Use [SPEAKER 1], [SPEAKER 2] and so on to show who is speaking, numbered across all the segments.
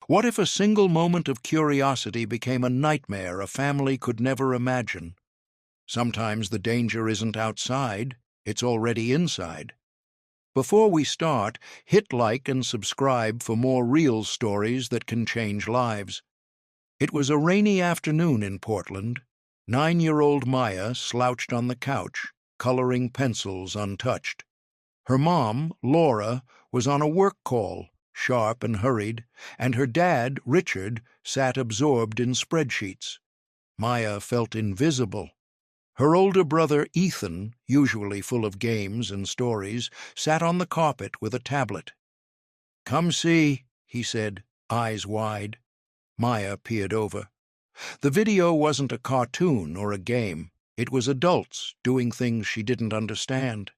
[SPEAKER 1] What if a single moment of curiosity became a nightmare a family could never imagine? Sometimes the danger isn't outside, it's already inside. Before we start, hit like and subscribe for more real stories that can change lives. It was a rainy afternoon in Portland. 9-year-old Maya slouched on the couch, coloring pencils untouched. Her mom, Laura, was on a work call, sharp and hurried, and her dad, Richard, sat absorbed in spreadsheets. Maya felt invisible. Her older brother, Ethan, usually full of games and stories, sat on the carpet with a tablet. "Come see," he said, eyes wide. Maya peered over. The video wasn't a cartoon or a game. It was adults doing things she didn't understand.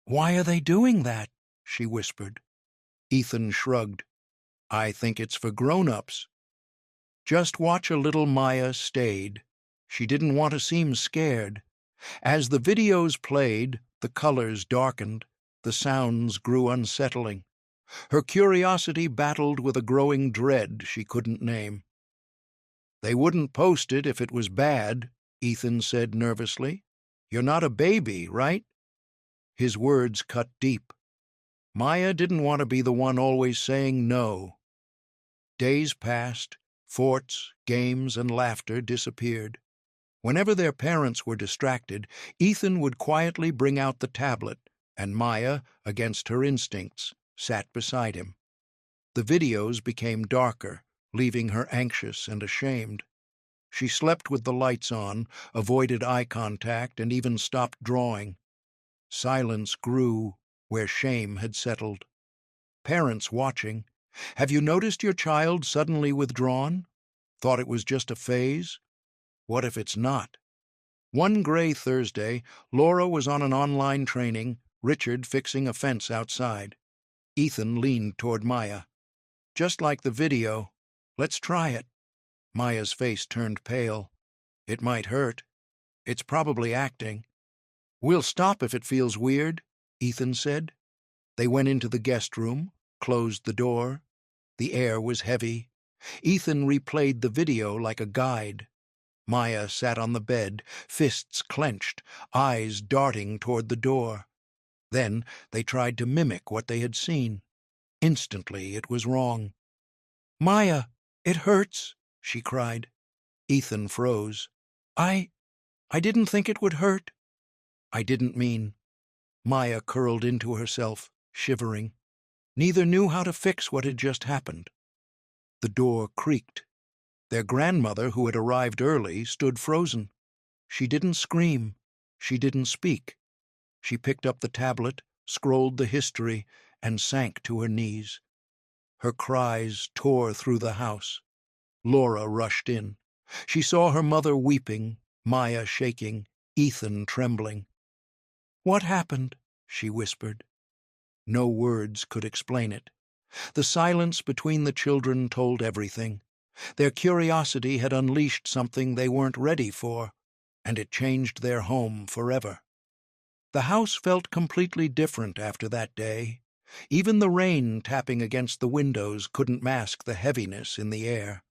[SPEAKER 1] "Why are they doing that?" she whispered. Ethan shrugged. "I think it's for grown-ups." Just watch a little. Maya stayed. She didn't want to seem scared. As the videos played, the colors darkened, the sounds grew unsettling. Her curiosity battled with a growing dread she couldn't name. "They wouldn't post it if it was bad," Ethan said nervously. "You're not a baby, right?" His words cut deep. Maya didn't want to be the one always saying no. Days passed. Forts, games, and laughter disappeared. Whenever their parents were distracted, Ethan would quietly bring out the tablet, and Maya, against her instincts, sat beside him. The videos became darker, leaving her anxious and ashamed. She slept with the lights on, avoided eye contact, and even stopped drawing. Silence grew where shame had settled. Parents watching. "Have you noticed your child suddenly withdrawn? Thought it was just a phase? What if it's not?" One gray Thursday, Laura was on an online training, Richard fixing a fence outside. Ethan leaned toward Maya. "Just like the video. Let's try it." Maya's face turned pale. "It might hurt. It's probably acting." "We'll stop if it feels weird," Ethan said. They went into the guest room, closed the door. The air was heavy. Ethan replayed the video like a guide. Maya sat on the bed, fists clenched, eyes darting toward the door. Then they tried to mimic what they had seen. Instantly it was wrong. "Maya, it hurts," she cried. Ethan froze. I didn't think it would hurt." "I didn't mean." Maya curled into herself, shivering. Neither knew how to fix what had just happened. The door creaked. Their grandmother, who had arrived early, stood frozen. She didn't scream. She didn't speak. She picked up the tablet, scrolled the history, and sank to her knees. Her cries tore through the house. Laura rushed in. She saw her mother weeping, Maya shaking, Ethan trembling. "What happened?" she whispered. No words could explain it. The silence between the children told everything. Their curiosity had unleashed something they weren't ready for, and it changed their home forever. The house felt completely different after that day. Even the rain tapping against the windows couldn't mask the heaviness in the air.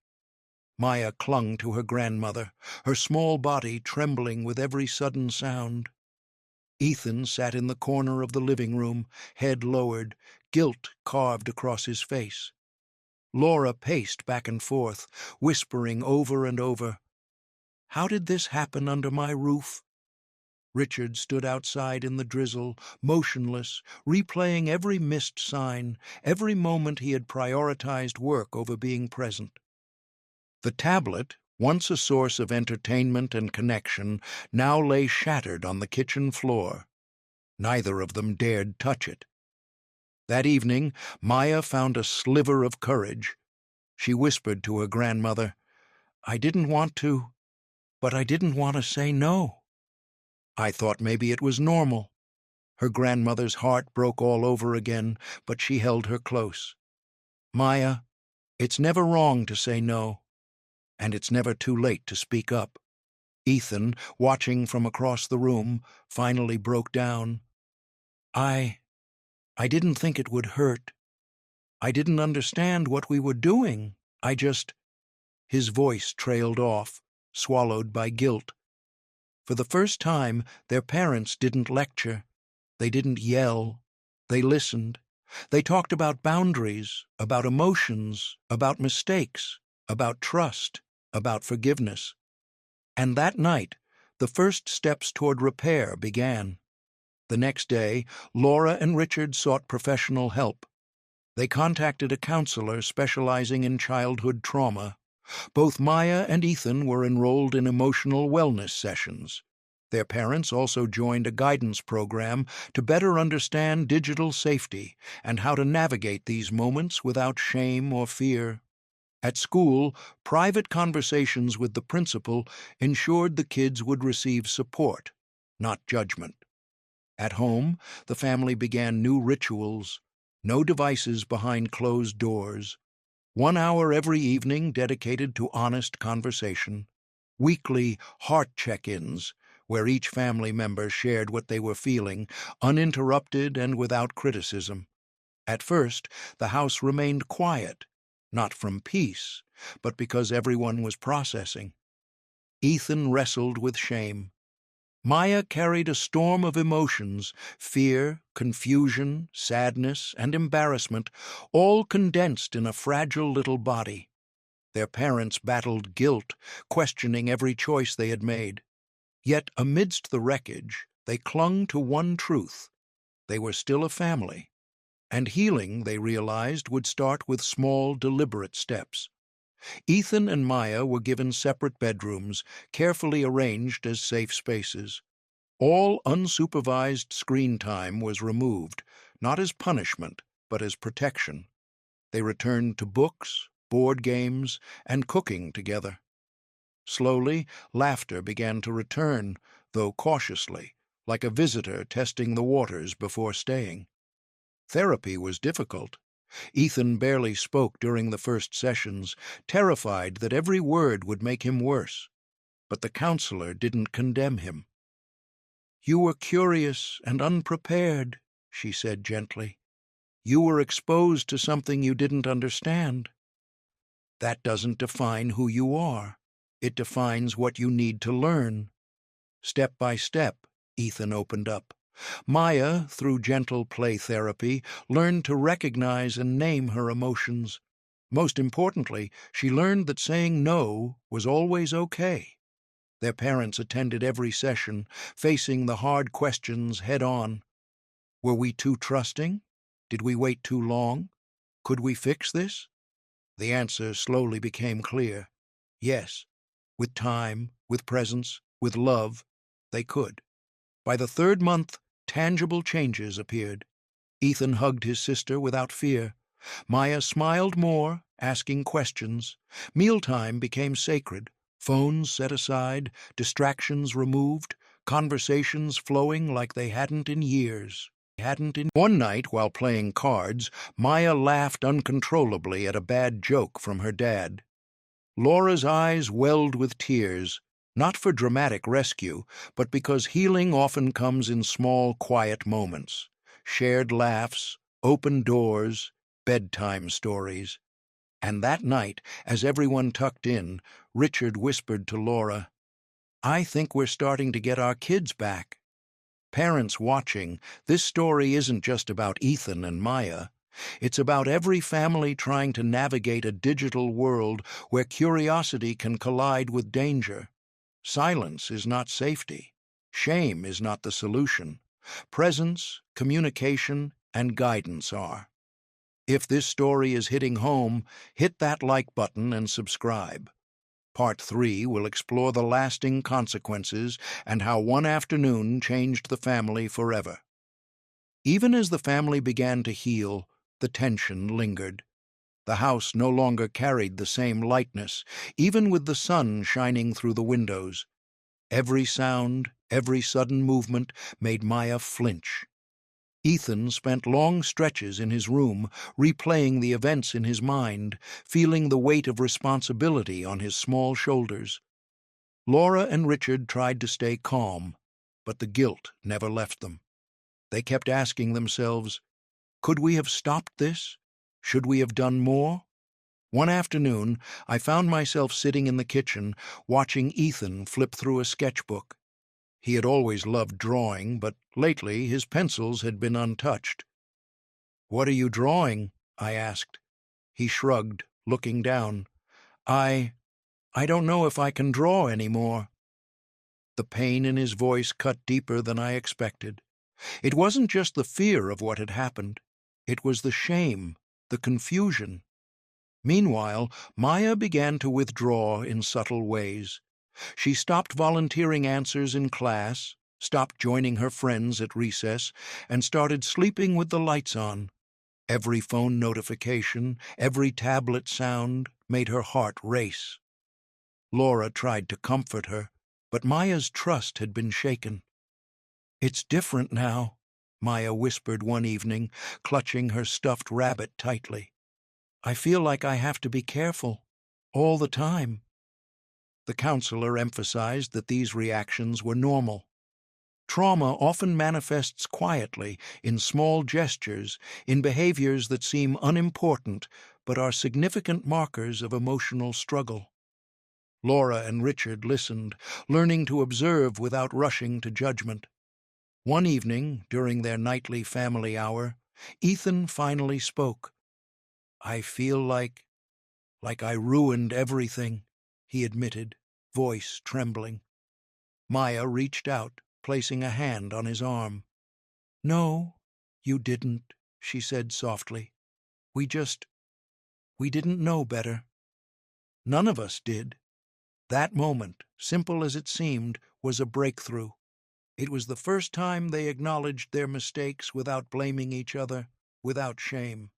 [SPEAKER 1] Maya clung to her grandmother, her small body trembling with every sudden sound. Ethan sat in the corner of the living room, head lowered, guilt carved across his face. Laura paced back and forth, whispering over and over, "How did this happen under my roof?" Richard stood outside in the drizzle, motionless, replaying every missed sign, every moment he had prioritized work over being present. The tablet, once a source of entertainment and connection, now lay shattered on the kitchen floor. Neither of them dared touch it. That evening, Maya found a sliver of courage. She whispered to her grandmother, "I didn't want to, but I didn't want to say no." I thought maybe it was normal. Her grandmother's heart broke all over again, but she held her close. "Maya, it's never wrong to say no, and it's never too late to speak up." Ethan, watching from across the room, finally broke down. I didn't think it would hurt. I didn't understand what we were doing. I just—" His voice trailed off, swallowed by guilt. For the first time, their parents didn't lecture. They didn't yell. They listened. They talked about boundaries, about emotions, about mistakes, about trust, about forgiveness. And that night, the first steps toward repair began. The next day, Laura and Richard sought professional help. They contacted a counselor specializing in childhood trauma. Both Maya and Ethan were enrolled in emotional wellness sessions. Their parents also joined a guidance program to better understand digital safety and how to navigate these moments without shame or fear. At school, private conversations with the principal ensured the kids would receive support, not judgment. At home, the family began new rituals: no devices behind closed doors, 1 hour every evening dedicated to honest conversation, weekly heart check-ins, where each family member shared what they were feeling, uninterrupted and without criticism. At first, the house remained quiet, not from peace, but because everyone was processing. Ethan wrestled with shame. Maya carried a storm of emotions: fear, confusion, sadness, and embarrassment, all condensed in a fragile little body. Their parents battled guilt, questioning every choice they had made. Yet amidst the wreckage, they clung to one truth: they were still a family. And healing, they realized, would start with small, deliberate steps. Ethan and Maya were given separate bedrooms, carefully arranged as safe spaces. All unsupervised screen time was removed, not as punishment, but as protection. They returned to books, board games, and cooking together. Slowly, laughter began to return, though cautiously, like a visitor testing the waters before staying. Therapy was difficult. Ethan barely spoke during the first sessions, terrified that every word would make him worse. But the counselor didn't condemn him. "You were curious and unprepared," she said gently. "You were exposed to something you didn't understand. That doesn't define who you are. It defines what you need to learn." Step by step, Ethan opened up. Maya, through gentle play therapy, learned to recognize and name her emotions. Most importantly, she learned that saying no was always okay. Their parents attended every session, facing the hard questions head-on. Were we too trusting? Did we wait too long? Could we fix this? The answer slowly became clear. Yes. With time, with presence, with love, they could. By the 3rd month, tangible changes appeared. Ethan hugged his sister without fear. Maya smiled more, asking questions. Mealtime became sacred. Phones set aside, distractions removed, conversations flowing like they hadn't in years. One night, while playing cards, Maya laughed uncontrollably at a bad joke from her dad. Laura's eyes welled with tears, not for dramatic rescue, but because healing often comes in small, quiet moments. Shared laughs, open doors, bedtime stories. And that night, as everyone tucked in, Richard whispered to Laura, "I think we're starting to get our kids back." Parents watching, this story isn't just about Ethan and Maya. It's about every family trying to navigate a digital world where curiosity can collide with danger. Silence is not safety. Shame is not the solution. Presence, communication, and guidance are. If this story is hitting home, hit that like button and subscribe. Part 3 will explore the lasting consequences and how one afternoon changed the family forever. Even as the family began to heal, the tension lingered. The house no longer carried the same lightness, even with the sun shining through the windows. Every sound, every sudden movement made Maya flinch. Ethan spent long stretches in his room, replaying the events in his mind, feeling the weight of responsibility on his small shoulders. Laura and Richard tried to stay calm, but the guilt never left them. They kept asking themselves, could we have stopped this? Should we have done more? One afternoon, I found myself sitting in the kitchen, watching Ethan flip through a sketchbook. He had always loved drawing, but lately his pencils had been untouched. "What are you drawing?" I asked. He shrugged, looking down. I don't know if I can draw any more." The pain in his voice cut deeper than I expected. It wasn't just the fear of what had happened. It was the shame, the confusion. Meanwhile, Maya began to withdraw in subtle ways. She stopped volunteering answers in class, stopped joining her friends at recess, and started sleeping with the lights on. Every phone notification, every tablet sound made her heart race. Laura tried to comfort her, but Maya's trust had been shaken. "It's different now," Maya whispered one evening, clutching her stuffed rabbit tightly. "I feel like I have to be careful, all the time." The counselor emphasized that these reactions were normal. Trauma often manifests quietly, in small gestures, in behaviors that seem unimportant but are significant markers of emotional struggle. Laura and Richard listened, learning to observe without rushing to judgment. One evening, during their nightly family hour, Ethan finally spoke. "I feel like I ruined everything," he admitted, voice trembling. Maya reached out, placing a hand on his arm. "No, you didn't," she said softly. We didn't know better. None of us did." That moment, simple as it seemed, was a breakthrough. It was the first time they acknowledged their mistakes without blaming each other, without shame.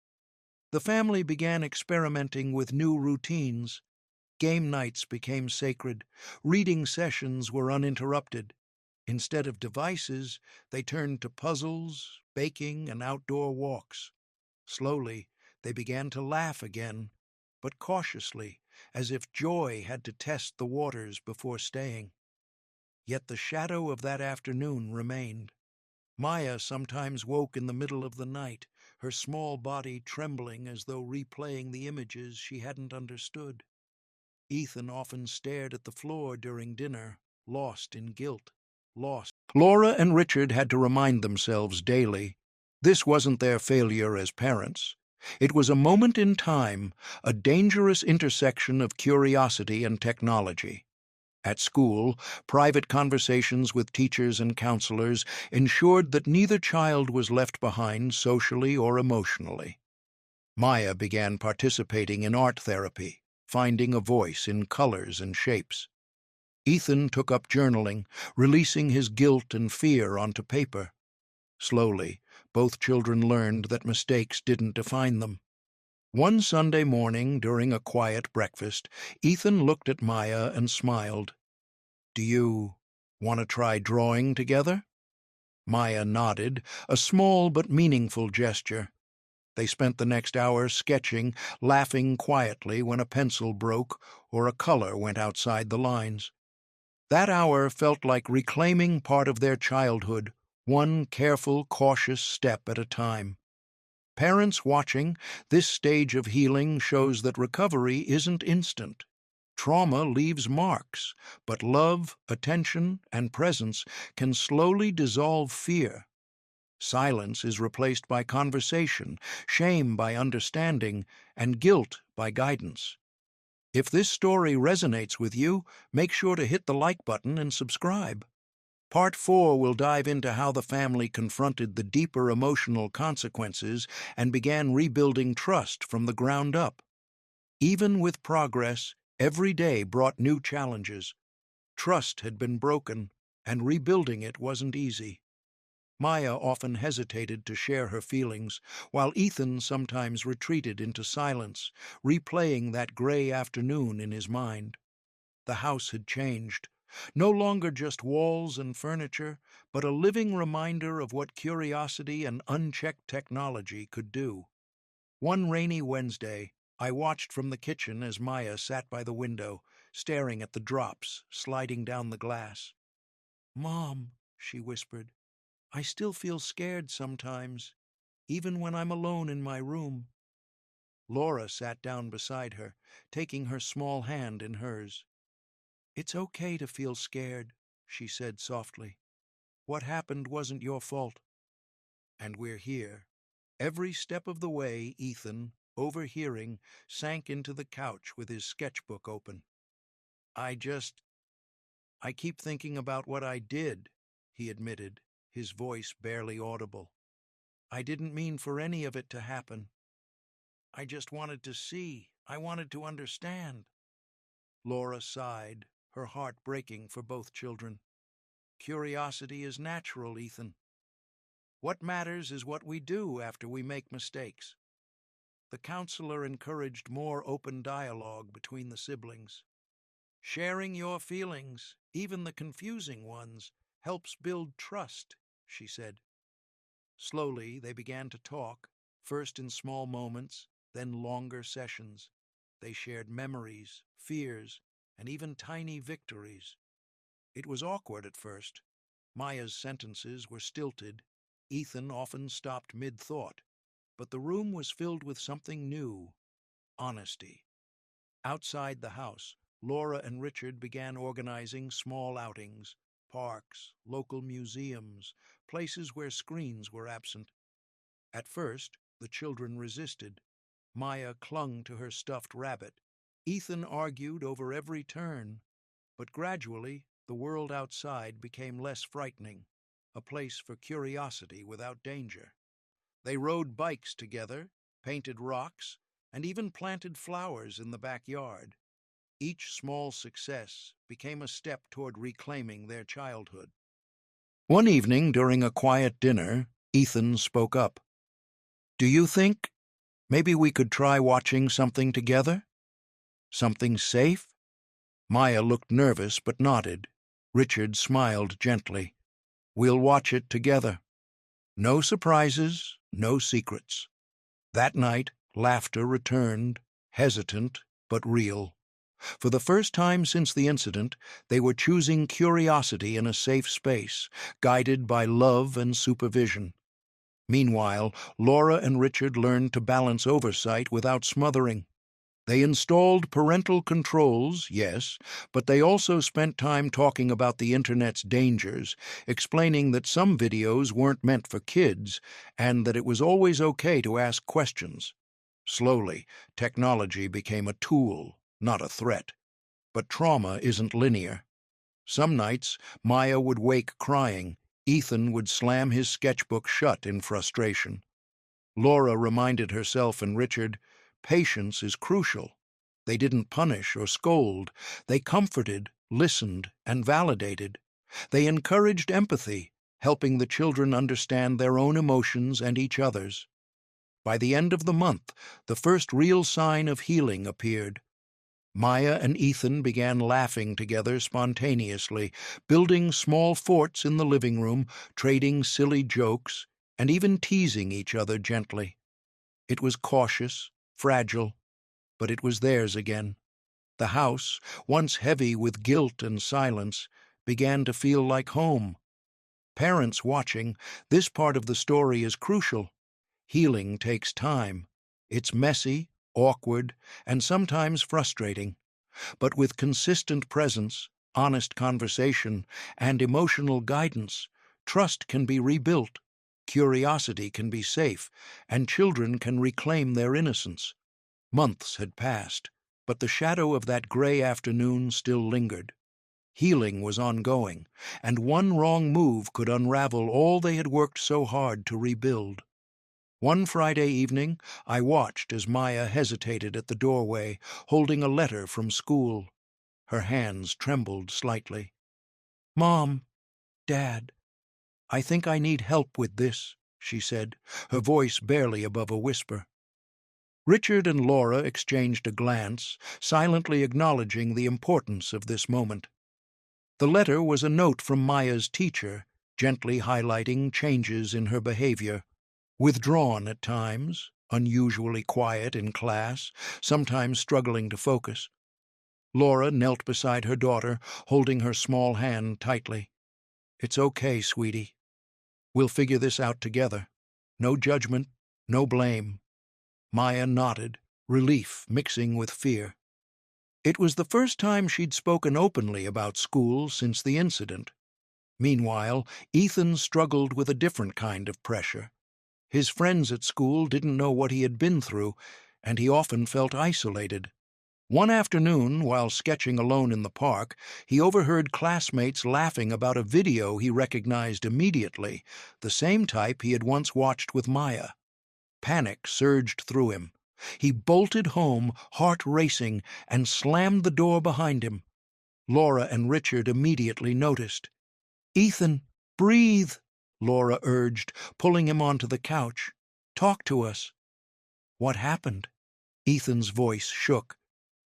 [SPEAKER 1] The family began experimenting with new routines. Game nights became sacred. Reading sessions were uninterrupted. Instead of devices, they turned to puzzles, baking, and outdoor walks. Slowly, they began to laugh again, but cautiously, as if joy had to test the waters before staying. Yet the shadow of that afternoon remained. Maya sometimes woke in the middle of the night, her small body trembling as though replaying the images she hadn't understood. Ethan often stared at the floor during dinner, lost in guilt, lost. Laura and Richard had to remind themselves daily this wasn't their failure as parents. It was a moment in time, a dangerous intersection of curiosity and technology. At school, private conversations with teachers and counselors ensured that neither child was left behind socially or emotionally. Maya began participating in art therapy, finding a voice in colors and shapes. Ethan took up journaling, releasing his guilt and fear onto paper. Slowly, both children learned that mistakes didn't define them. One Sunday morning, during a quiet breakfast, Ethan looked at Maya and smiled. "Do you want to try drawing together?" Maya nodded, a small but meaningful gesture. They spent the next hour sketching, laughing quietly when a pencil broke or a color went outside the lines. That hour felt like reclaiming part of their childhood, one careful, cautious step at a time. Parents watching, this stage of healing shows that recovery isn't instant. Trauma leaves marks, but love, attention, and presence can slowly dissolve fear. Silence is replaced by conversation, shame by understanding, and guilt by guidance. If this story resonates with you, make sure to hit the like button and subscribe. Part 4 will dive into how the family confronted the deeper emotional consequences and began rebuilding trust from the ground up. Even with progress, every day brought new challenges. Trust had been broken, and rebuilding it wasn't easy. Maya often hesitated to share her feelings, while Ethan sometimes retreated into silence, replaying that gray afternoon in his mind. The house had changed. No longer just walls and furniture, but a living reminder of what curiosity and unchecked technology could do. One rainy Wednesday, I watched from the kitchen as Maya sat by the window, staring at the drops sliding down the glass. "Mom," she whispered, "I still feel scared sometimes, even when I'm alone in my room." Laura sat down beside her, taking her small hand in hers. "It's okay to feel scared," she said softly. "What happened wasn't your fault. And we're here." Every step of the way, Ethan, overhearing, sank into the couch with his sketchbook open. I keep thinking about what I did," he admitted, his voice barely audible. "I didn't mean for any of it to happen. I just wanted to see. I wanted to understand." Laura sighed, her heart breaking for both children. "Curiosity is natural, Ethan. What matters is what we do after we make mistakes." The counselor encouraged more open dialogue between the siblings. "Sharing your feelings, even the confusing ones, helps build trust," she said. Slowly, they began to talk, first in small moments, then longer sessions. They shared memories, fears, and even tiny victories. It was awkward at first. Maya's sentences were stilted. Ethan often stopped mid-thought. But the room was filled with something new: honesty. Outside the house, Laura and Richard began organizing small outings, parks, local museums, places where screens were absent. At first, the children resisted. Maya clung to her stuffed rabbit. Ethan argued over every turn. But gradually, the world outside became less frightening, a place for curiosity without danger. They rode bikes together, painted rocks, and even planted flowers in the backyard. Each small success became a step toward reclaiming their childhood. One evening during a quiet dinner, Ethan spoke up. "Do you think maybe we could try watching something together? Something safe?" Maya looked nervous but nodded. Richard smiled gently. "We'll watch it together. No surprises, no secrets." That night, laughter returned, hesitant but real. For the first time since the incident, they were choosing curiosity in a safe space, guided by love and supervision. Meanwhile, Laura and Richard learned to balance oversight without smothering. They installed parental controls, yes, but they also spent time talking about the Internet's dangers, explaining that some videos weren't meant for kids, and that it was always okay to ask questions. Slowly, technology became a tool, not a threat. But trauma isn't linear. Some nights, Maya would wake crying. Ethan would slam his sketchbook shut in frustration. Laura reminded herself and Richard, patience is crucial. They didn't punish or scold. They comforted, listened, and validated. They encouraged empathy, helping the children understand their own emotions and each other's. By the end of the month, the first real sign of healing appeared. Maya and Ethan began laughing together spontaneously, building small forts in the living room, trading silly jokes, and even teasing each other gently. It was cautious, fragile, but it was theirs again. The house, once heavy with guilt and silence, began to feel like home. Parents watching, this part of the story is crucial. Healing takes time. It's messy, awkward, and sometimes frustrating. But with consistent presence, honest conversation, and emotional guidance, trust can be rebuilt, curiosity can be safe, and children can reclaim their innocence. Months had passed, but the shadow of that gray afternoon still lingered. Healing was ongoing, and one wrong move could unravel all they had worked so hard to rebuild. One Friday evening, I watched as Maya hesitated at the doorway, holding a letter from school. Her hands trembled slightly. "Mom, Dad, I think I need help with this," she said, her voice barely above a whisper. Richard and Laura exchanged a glance, silently acknowledging the importance of this moment. The letter was a note from Maya's teacher, gently highlighting changes in her behavior. Withdrawn at times, unusually quiet in class, sometimes struggling to focus. Laura knelt beside her daughter, holding her small hand tightly. "It's okay, sweetie. We'll figure this out together. No judgment, no blame." Maya nodded, relief mixing with fear. It was the first time she'd spoken openly about school since the incident. Meanwhile, Ethan struggled with a different kind of pressure. His friends at school didn't know what he had been through, and he often felt isolated. One afternoon, while sketching alone in the park, he overheard classmates laughing about a video he recognized immediately, the same type he had once watched with Maya. Panic surged through him. He bolted home, heart racing, and slammed the door behind him. Laura and Richard immediately noticed. "Ethan, breathe," Laura urged, pulling him onto the couch. "Talk to us." "What happened?" Ethan's voice shook.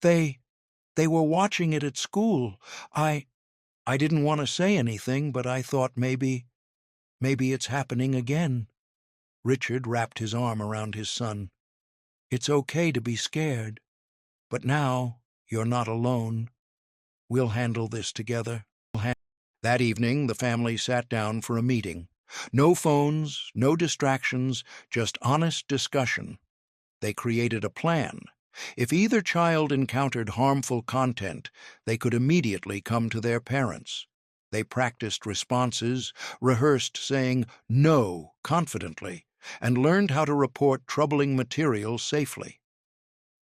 [SPEAKER 1] They were watching it at school. I didn't want to say anything, but I thought maybe it's happening again." Richard wrapped his arm around his son. "It's okay to be scared, but now you're not alone. We'll handle this together." That evening, the family sat down for a meeting. No phones, no distractions, just honest discussion. They created a plan. If either child encountered harmful content, they could immediately come to their parents. They practiced responses, rehearsed saying no confidently, and learned how to report troubling material safely.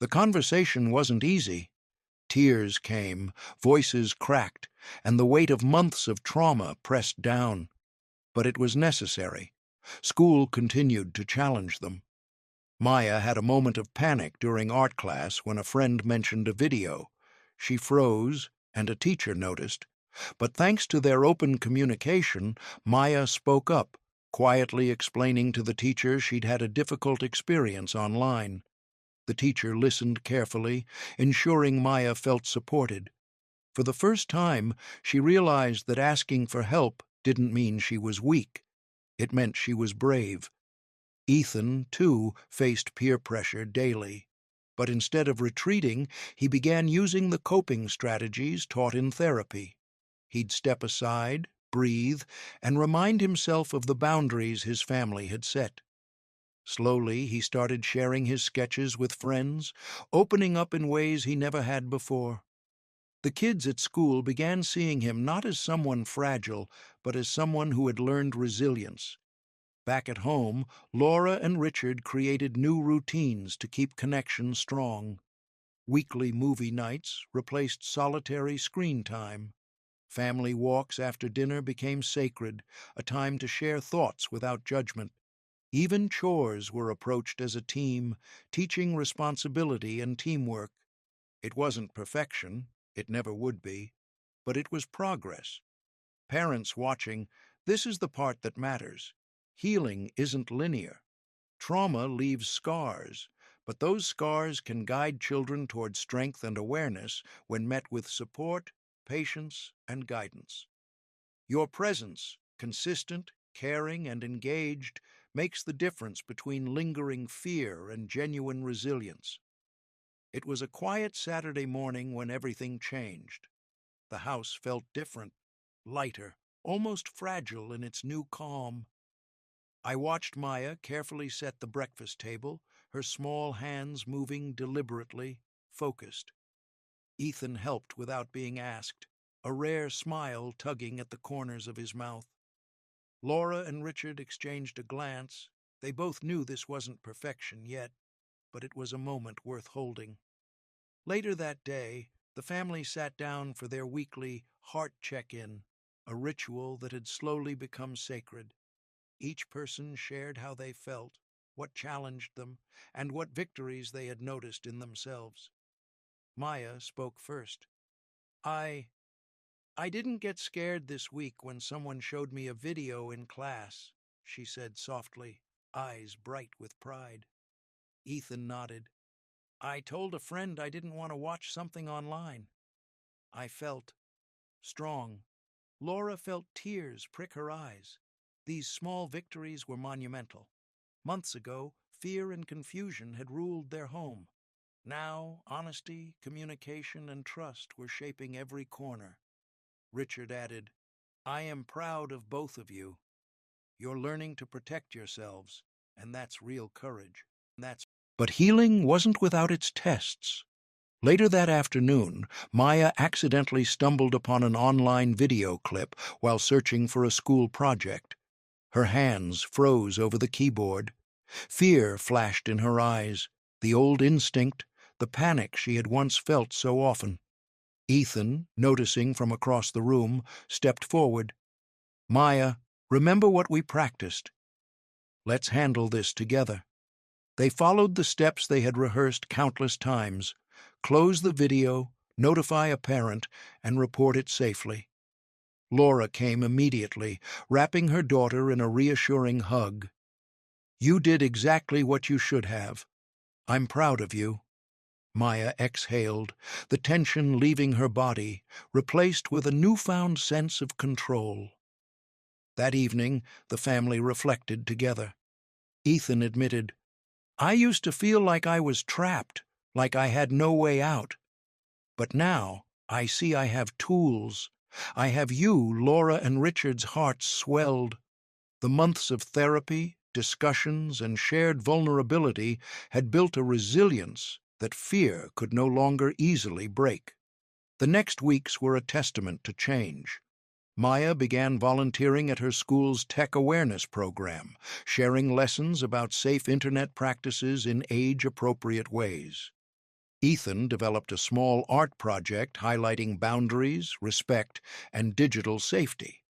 [SPEAKER 1] The conversation wasn't easy. Tears came, voices cracked, and the weight of months of trauma pressed down. But it was necessary. School continued to challenge them. Maya had a moment of panic during art class when a friend mentioned a video. She froze, and a teacher noticed. But thanks to their open communication, Maya spoke up, quietly explaining to the teacher she'd had a difficult experience online. The teacher listened carefully, ensuring Maya felt supported. For the first time, she realized that asking for help didn't mean she was weak. It meant she was brave. Ethan, too, faced peer pressure daily. But instead of retreating, he began using the coping strategies taught in therapy. He'd step aside, breathe, and remind himself of the boundaries his family had set. Slowly, he started sharing his sketches with friends, opening up in ways he never had before. The kids at school began seeing him not as someone fragile, but as someone who had learned resilience. Back at home, Laura and Richard created new routines to keep connection strong. Weekly movie nights replaced solitary screen time. Family walks after dinner became sacred, a time to share thoughts without judgment. Even chores were approached as a team, teaching responsibility and teamwork. It wasn't perfection, it never would be, but it was progress. Parents watching, this is the part that matters. Healing isn't linear. Trauma leaves scars, but those scars can guide children toward strength and awareness when met with support, patience, and guidance. Your presence, consistent, caring, and engaged, makes the difference between lingering fear and genuine resilience. It was a quiet Saturday morning when everything changed. The house felt different, lighter, almost fragile in its new calm. I watched Maya carefully set the breakfast table, her small hands moving deliberately, focused. Ethan helped without being asked, a rare smile tugging at the corners of his mouth. Laura and Richard exchanged a glance. They both knew this wasn't perfection yet, but it was a moment worth holding. Later that day, the family sat down for their weekly heart check-in, a ritual that had slowly become sacred. Each person shared how they felt, what challenged them, and what victories they had noticed in themselves. Maya spoke first. I didn't get scared this week when someone showed me a video in class," she said softly, eyes bright with pride. Ethan nodded. "I told a friend I didn't want to watch something online. I felt strong." Laura felt tears prick her eyes. These small victories were monumental. Months ago, fear and confusion had ruled their home. Now, honesty, communication, and trust were shaping every corner. Richard added, "I am proud of both of you. You're learning to protect yourselves, and that's real courage. But healing wasn't without its tests. Later that afternoon, Maya accidentally stumbled upon an online video clip while searching for a school project. Her hands froze over the keyboard. Fear flashed in her eyes, the old instinct, the panic she had once felt so often. Ethan, noticing from across the room, stepped forward. "Maya, remember what we practiced. Let's handle this together." They followed the steps they had rehearsed countless times: close the video, notify a parent, and report it safely. Laura came immediately, wrapping her daughter in a reassuring hug. "You did exactly what you should have. I'm proud of you." Maya exhaled, the tension leaving her body, replaced with a newfound sense of control. That evening, the family reflected together. Ethan admitted, "I used to feel like I was trapped, like I had no way out. But now I see I have tools. I have you." Laura and Richard's hearts swelled. The months of therapy, discussions, and shared vulnerability had built a resilience that fear could no longer easily break. The next weeks were a testament to change. Maya began volunteering at her school's tech awareness program, sharing lessons about safe internet practices in age-appropriate ways. Ethan developed a small art project highlighting boundaries, respect, and digital safety.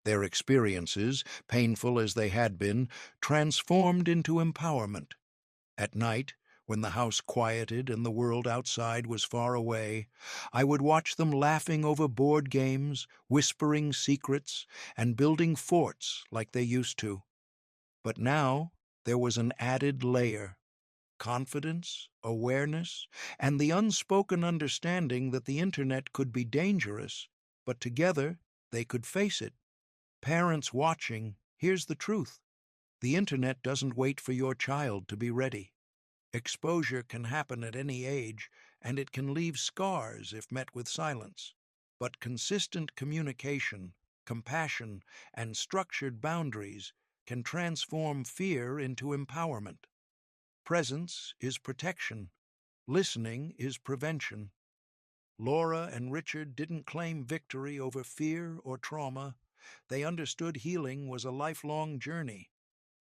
[SPEAKER 1] Their experiences, painful as they had been, transformed into empowerment. At night, when the house quieted and the world outside was far away, I would watch them laughing over board games, whispering secrets, and building forts like they used to. But now there was an added layer: confidence, awareness, and the unspoken understanding that the internet could be dangerous, but together they could face it. Parents watching, here's the truth: the internet doesn't wait for your child to be ready. Exposure can happen at any age, and it can leave scars if met with silence. But consistent communication, compassion, and structured boundaries can transform fear into empowerment. Presence is protection. Listening is prevention. Laura and Richard didn't claim victory over fear or trauma. They understood healing was a lifelong journey.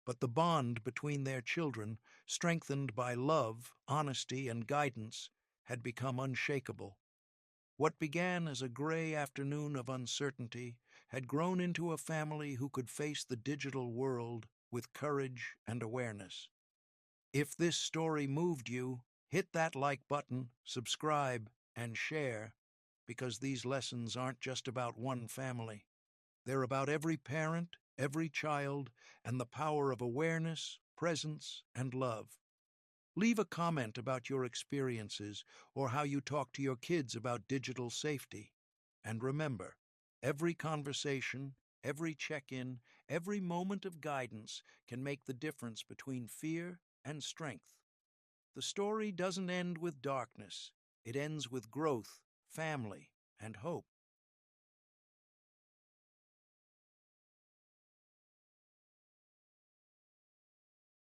[SPEAKER 1] But the bond between their children, strengthened by love, honesty, and guidance, had become unshakable. What began as a gray afternoon of uncertainty had grown into a family who could face the digital world with courage and awareness. If this story moved you, hit that like button, subscribe, and share, because these lessons aren't just about one family. They're about every parent, every child, and the power of awareness, presence, and love. Leave a comment about your experiences or how you talk to your kids about digital safety. And remember, every conversation, every check-in, every moment of guidance can make the difference between fear and strength. The story doesn't end with darkness. It ends with growth, family, and hope.